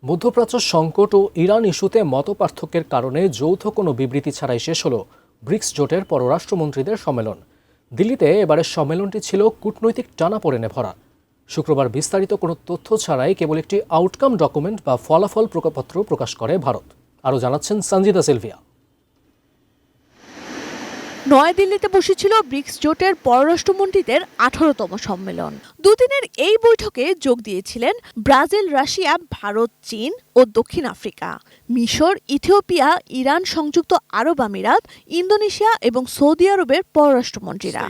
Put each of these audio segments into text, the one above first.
মধ্যপ্রাচ্য সংকট ও ইরান ইস্যুতে মতপার্থক্যের কারণে যৌথ কোনো বিবৃতি ছাড়াই শেষ হল ব্রিক্স জোটের পররাষ্ট্রমন্ত্রীদের সম্মেলন। দিল্লিতে এবারের সম্মেলনটি ছিল কূটনৈতিক টানাপোড়েনে ভরা। শুক্রবার বিস্তারিত কোনো তথ্য ছাড়াই কেবল একটি আউটকাম ডকুমেন্ট বা ফলাফল প্রকাশপত্র প্রকাশ করে ভারত। আরও জানাচ্ছেন সঞ্জিদা সিলভিয়া। নয়াদিল্লিতে বসেছিল ব্রিক্স জোটের পররাষ্ট্রমন্ত্রীদের 18তম সম্মেলন। দুদিনের এই বৈঠকে যোগ দিয়েছিলেন ব্রাজিল, রাশিয়া, ভারত, চীন ও দক্ষিণ আফ্রিকা, মিশর, ইথিওপিয়া, ইরান, সংযুক্ত আরব আমিরাত, ইন্দোনেশিয়া এবং সৌদি আরবের পররাষ্ট্রমন্ত্রীরা।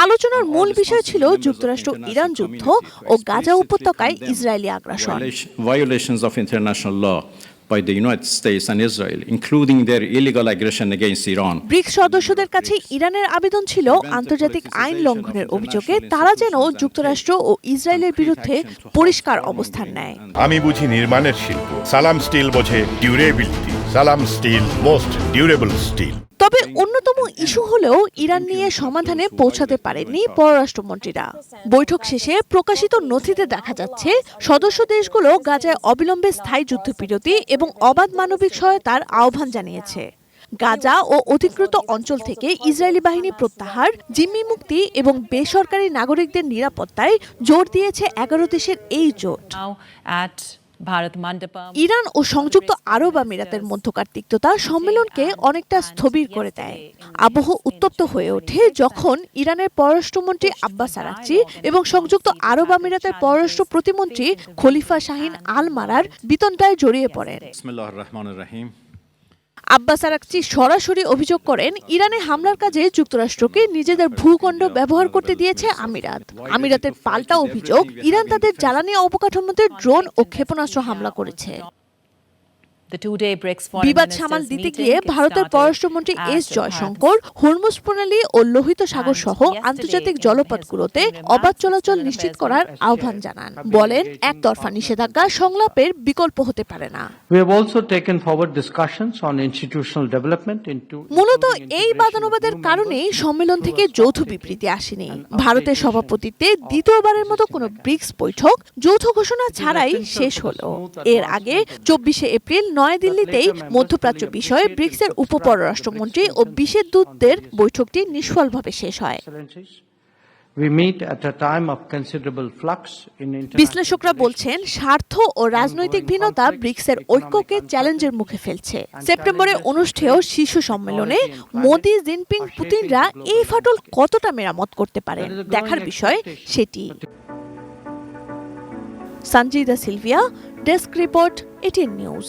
আলোচনার মূল বিষয় ছিল যুক্তরাষ্ট্র ইরান যুদ্ধ ও গাজা উপত্যকায় ইসরায়েলি আগ্রাসন। by the United States and Israel, including their illegal aggression against Iran. BRICS সদস্যদের কাছে ইরানের আবেদন ছিল আন্তর্জাতিক আইন লঙ্ঘনের অভিযোগে তারা যেন যুক্তরাষ্ট্র ও ইসরায়েলের বিরুদ্ধে পরিষ্কার অবস্থান নেয়। আমি বুঝি নির্মাণের শিল্প, সালাম স্টিল বোঝে ডিউরেবিলিটি। সালাম স্টিল, মোস্ট ডিউরেবল স্টিল। তবে অন্যতম ইস্যু হলেও ইরান নিয়ে সমাধানে পৌঁছাতে পারেননি পররাষ্ট্রমন্ত্রীরা। বৈঠক শেষে প্রকাশিত নথিতে দেখা যাচ্ছে সদস্য দেশগুলো গাজায় অবিলম্বে স্থায়ী যুদ্ধবিরতি এবং অবাধ মানবিক সহায়তার আহ্বান জানিয়েছে। গাজা ও অধিকৃত অঞ্চল থেকে ইসরায়েলি বাহিনী প্রত্যাহার, জিম্মি মুক্তি এবং বেসরকারি নাগরিকদের নিরাপত্তায় জোর দিয়েছে 11 দেশের এই জোট। ইরান ও সংযুক্ত আরব আমিরাতের মধ্যকার তিক্ততা সম্মেলনকে অনেকটা স্থবির করে দেয়। আবহ উত্তপ্ত হয়ে ওঠে যখন ইরানের পররাষ্ট্রমন্ত্রী আব্বাস আরাকচি এবং সংযুক্ত আরব আমিরাতের পররাষ্ট্র প্রতিমন্ত্রী খলিফা শাহিন আল মারার বিতণ্ডায় জড়িয়ে পড়েন। আব্বাস আরাকচি সরাসরি অভিযোগ করেন ইরানে হামলার কাজে যুক্তরাষ্ট্রকে নিজেদের ভূখণ্ড ব্যবহার করতে দিয়েছে আমিরাত। আমিরাতের পাল্টা অভিযোগ ইরান তাদের জ্বালানি অবকাঠামোতে ড্রোন ও ক্ষেপণাস্ত্র হামলা করেছে। বিবাদ সামাল দিতে গিয়ে ভারতের পররাষ্ট্রমন্ত্রী এস জয়শঙ্কর হরমুজ প্রণালী ও লোহিত সাগর সহ আন্তর্জাতিক জলপথগুলোতে অবাধ চলাচল নিশ্চিত করার আহ্বান জানান। বলেন একতরফা নিষেধাজ্ঞা সংলাপের বিকল্প হতে পারে না। মূলত এই বাদানুবাদের কারণেই সম্মেলন থেকে যৌথ বিবৃতি আসেনি। ভারতের সভাপতিত্বে দ্বিতীয়বারের মতো কোনো ব্রিক্স বৈঠক যৌথ ঘোষণা ছাড়াই শেষ হলো। এর আগে 24 এপ্রিল নয়াদিল্লিতেই মধ্যপ্রাচ্য বিষয়ে ব্রিক্সের উপপররাষ্ট্রমন্ত্রী ও বিশেষ দূতদের বৈঠকটি নিষ্ফলভাবে শেষ হয়। বিশ্লেষকরা বলছেন স্বার্থ ও রাজনৈতিক ভিন্নতা ব্রিক্সের ঐক্যকে চ্যালেঞ্জের মুখে ফেলছে। সেপ্টেম্বরে অনুষ্ঠেয় শীর্ষ সম্মেলনে মোদি, জিনপিং, পুতিনরা এই ফাটল কতটা মেরামত করতে পারেন দেখার বিষয় সেটি। Sanjida Sylvia, desk report, ATN news.